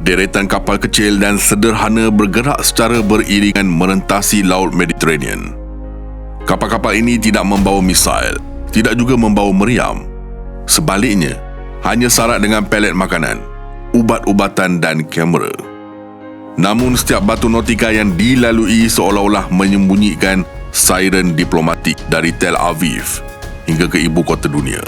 Deretan kapal kecil dan sederhana bergerak secara beriringan merentasi Laut Mediterranean. Kapal-kapal ini tidak membawa misail, tidak juga membawa meriam. Sebaliknya, hanya syarat dengan pelet makanan, ubat-ubatan dan kamera. Namun setiap batu nautika yang dilalui seolah-olah menyembunyikan siren diplomatik dari Tel Aviv hingga ke ibu kota dunia.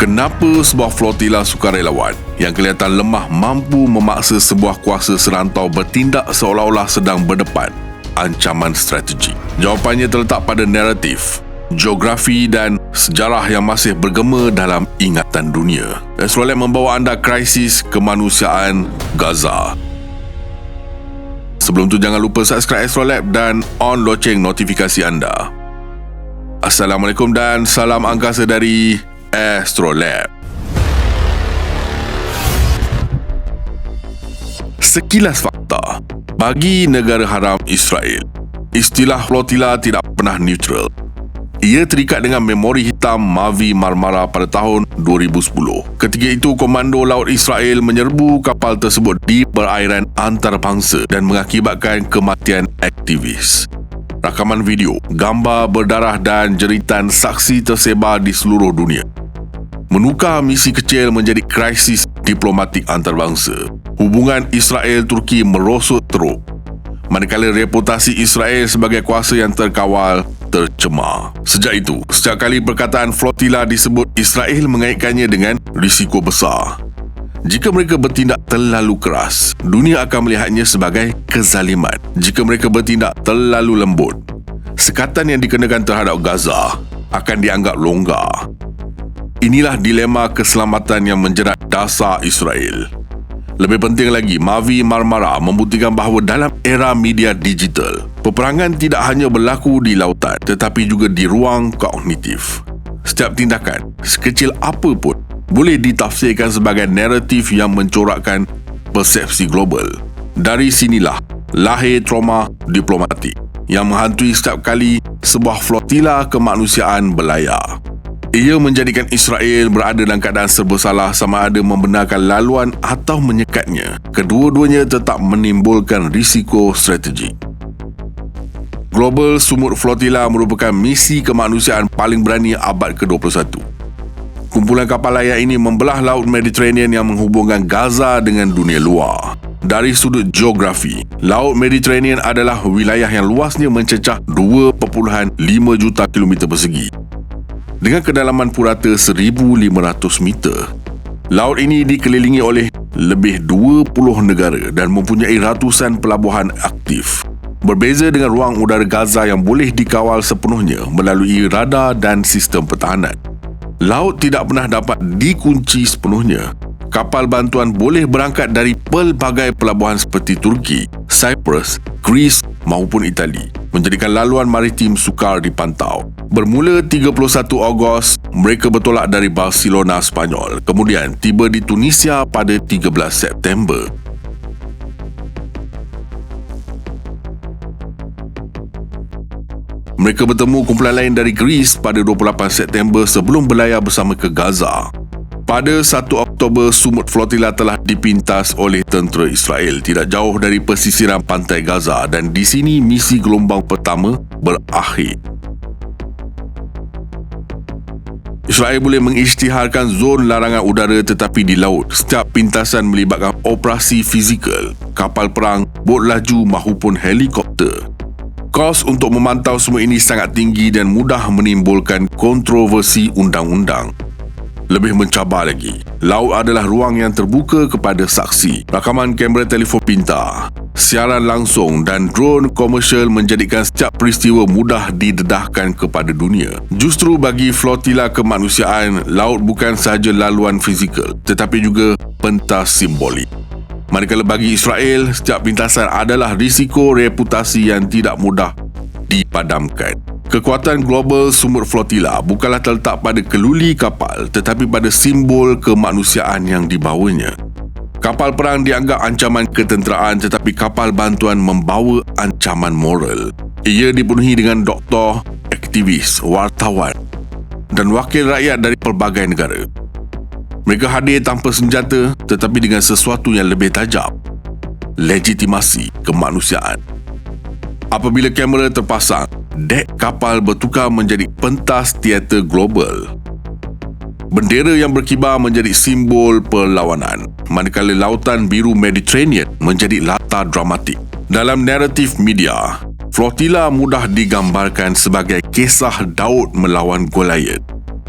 Kenapa sebuah flotila sukarelawan yang kelihatan lemah mampu memaksa sebuah kuasa serantau bertindak seolah-olah sedang berdepan ancaman strategik? Jawapannya terletak pada naratif, geografi dan sejarah yang masih bergema dalam ingatan dunia. Astrolab membawa anda krisis kemanusiaan Gaza. Sebelum tu jangan lupa subscribe Astrolab dan on loceng notifikasi anda. Assalamualaikum dan salam angkasa dari Astrolab. Sekilas fakta, bagi negara haram Israel, istilah flotila tidak pernah neutral. Ia terikat dengan memori hitam Mavi Marmara pada tahun 2010. Ketika itu, Komando Laut Israel menyerbu kapal tersebut di perairan antarabangsa dan mengakibatkan kematian aktivis. Rakaman video, gambar berdarah dan jeritan saksi tersebar di seluruh dunia, menukar misi kecil menjadi krisis diplomatik antarabangsa. Hubungan Israel-Turki merosot teruk, manakala reputasi Israel sebagai kuasa yang terkawal tercemar. Sejak itu, setiap kali perkataan flotila disebut, Israel mengaitkannya dengan risiko besar. Jika mereka bertindak terlalu keras, dunia akan melihatnya sebagai kezaliman. Jika mereka bertindak terlalu lembut, sekatan yang dikenakan terhadap Gaza akan dianggap longgar. Inilah dilema keselamatan yang menjerat dasar Israel. Lebih penting lagi, Mavi Marmara membuktikan bahawa dalam era media digital, peperangan tidak hanya berlaku di lautan tetapi juga di ruang kognitif. Setiap tindakan, sekecil apa pun, boleh ditafsirkan sebagai naratif yang mencorakkan persepsi global. Dari sinilah lahir trauma diplomatik yang menghantui setiap kali sebuah flotila kemanusiaan berlayar. Ia menjadikan Israel berada dalam keadaan serba salah, sama ada membenarkan laluan atau menyekatnya. Kedua-duanya tetap menimbulkan risiko strategik. Global Sumut Flotilla merupakan misi kemanusiaan paling berani abad ke-21. Kumpulan kapal layar ini membelah Laut Mediterranean yang menghubungkan Gaza dengan dunia luar. Dari sudut geografi, Laut Mediterranean adalah wilayah yang luasnya mencecah 2.5 juta kilometer persegi dengan kedalaman purata 1,500 meter. Laut ini dikelilingi oleh lebih 20 negara dan mempunyai ratusan pelabuhan aktif. Berbeza dengan ruang udara Gaza yang boleh dikawal sepenuhnya melalui radar dan sistem pertahanan, laut tidak pernah dapat dikunci sepenuhnya. Kapal bantuan boleh berangkat dari pelbagai pelabuhan seperti Turki, Cyprus, Greece maupun Itali, menjadikan laluan maritim sukar dipantau. Bermula 31 Ogos, mereka bertolak dari Barcelona, Spanyol, kemudian tiba di Tunisia pada 13 September. Mereka bertemu kumpulan lain dari Greece pada 28 September sebelum berlayar bersama ke Gaza. Pada 1 Oktober, Sumut Flotilla telah dipintas oleh tentera Israel tidak jauh dari pesisiran pantai Gaza dan di sini misi gelombang pertama berakhir. Israel boleh mengisytiharkan zon larangan udara, tetapi di laut, setiap pintasan melibatkan operasi fizikal, kapal perang, bot laju maupun helikopter. Kos untuk memantau semua ini sangat tinggi dan mudah menimbulkan kontroversi undang-undang. Lebih mencabar lagi, laut adalah ruang yang terbuka kepada saksi. Rakaman kamera telefon pintar, siaran langsung dan drone komersial menjadikan setiap peristiwa mudah didedahkan kepada dunia. Justru bagi flotila kemanusiaan, laut bukan sahaja laluan fizikal tetapi juga pentas simbolik. Manakala bagi Israel, setiap pintasan adalah risiko reputasi yang tidak mudah dipadamkan. Kekuatan global Sumut Flotilla bukanlah terletak pada keluli kapal tetapi pada simbol kemanusiaan yang dibawanya. Kapal perang dianggap ancaman ketenteraan tetapi kapal bantuan membawa ancaman moral. Ia dipenuhi dengan doktor, aktivis, wartawan dan wakil rakyat dari pelbagai negara. Mereka hadir tanpa senjata tetapi dengan sesuatu yang lebih tajam, legitimasi kemanusiaan. Apabila kamera terpasang, dek kapal bertukar menjadi pentas teater global. Bendera yang berkibar menjadi simbol perlawanan, manakala lautan biru Mediterranean menjadi latar dramatik. Dalam naratif media, flotila mudah digambarkan sebagai kisah Daud melawan Goliath.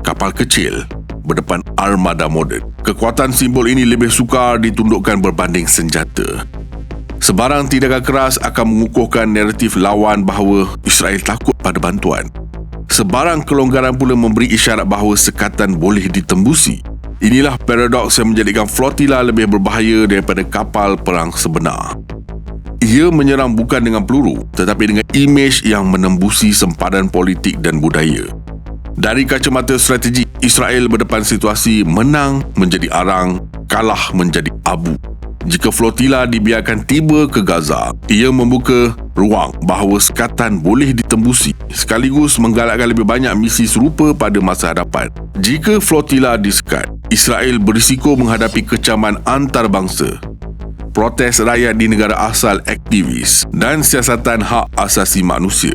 Kapal kecil berdepan armada moden. Kekuatan simbol ini lebih sukar ditundukkan berbanding senjata. Sebarang tindakan keras akan mengukuhkan naratif lawan bahawa Israel takut pada bantuan. Sebarang kelonggaran pula memberi isyarat bahawa sekatan boleh ditembusi. Inilah paradoks yang menjadikan flotila lebih berbahaya daripada kapal perang sebenar. Ia menyerang bukan dengan peluru, tetapi dengan imej yang menembusi sempadan politik dan budaya. Dari kacamata strategi, Israel berdepan situasi menang menjadi arang, kalah menjadi abu. Jika flotila dibiarkan tiba ke Gaza, ia membuka ruang bahawa sekatan boleh ditembusi, sekaligus menggalakkan lebih banyak misi serupa pada masa hadapan. Jika flotila disekat, Israel berisiko menghadapi kecaman antarabangsa, protes rakyat di negara asal aktivis dan siasatan hak asasi manusia.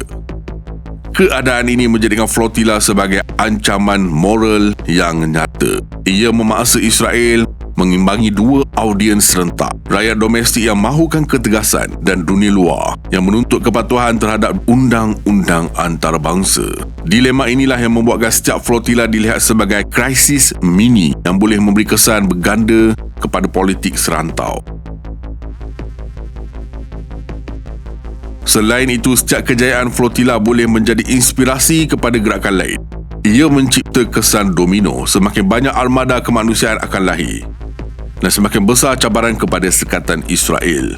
Keadaan ini menjadikan flotila sebagai ancaman moral yang nyata. Ia memaksa Israel mengimbangi dua audiens serentak, rakyat domestik yang mahukan ketegasan dan dunia luar yang menuntut kepatuhan terhadap undang-undang antarabangsa. Dilema inilah yang membuatkan setiap flotila dilihat sebagai krisis mini yang boleh memberi kesan berganda kepada politik serantau. Selain itu, setiap kejayaan flotila boleh menjadi inspirasi kepada gerakan lain. Ia mencipta kesan domino, semakin banyak armada kemanusiaan akan lahir dan semakin besar cabaran kepada sekatan Israel.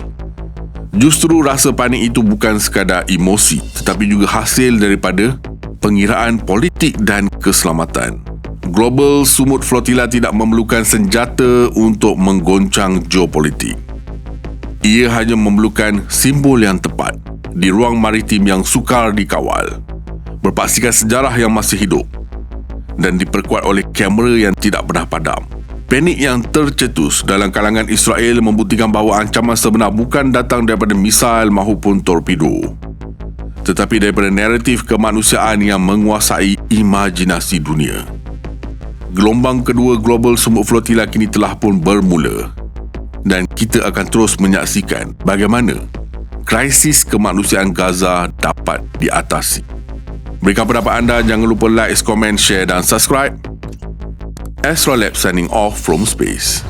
Justru rasa panik itu bukan sekadar emosi, tetapi juga hasil daripada pengiraan politik dan keselamatan. Global sumut flotila tidak memerlukan senjata untuk menggoncang geopolitik. Ia hanya memerlukan simbol yang tepat di ruang maritim yang sukar dikawal, berpaksikan sejarah yang masih hidup dan diperkuat oleh kamera yang tidak pernah padam. Panik yang tercetus dalam kalangan Israel membuktikan bahawa ancaman sebenar bukan datang daripada misil maupun torpedo, tetapi daripada naratif kemanusiaan yang menguasai imajinasi dunia. Gelombang kedua global sumut flotila kini telah pun bermula dan kita akan terus menyaksikan bagaimana krisis kemanusiaan Gaza dapat diatasi. Berikan pendapat anda, jangan lupa like, komen, share dan subscribe. Astrolab signing off from space.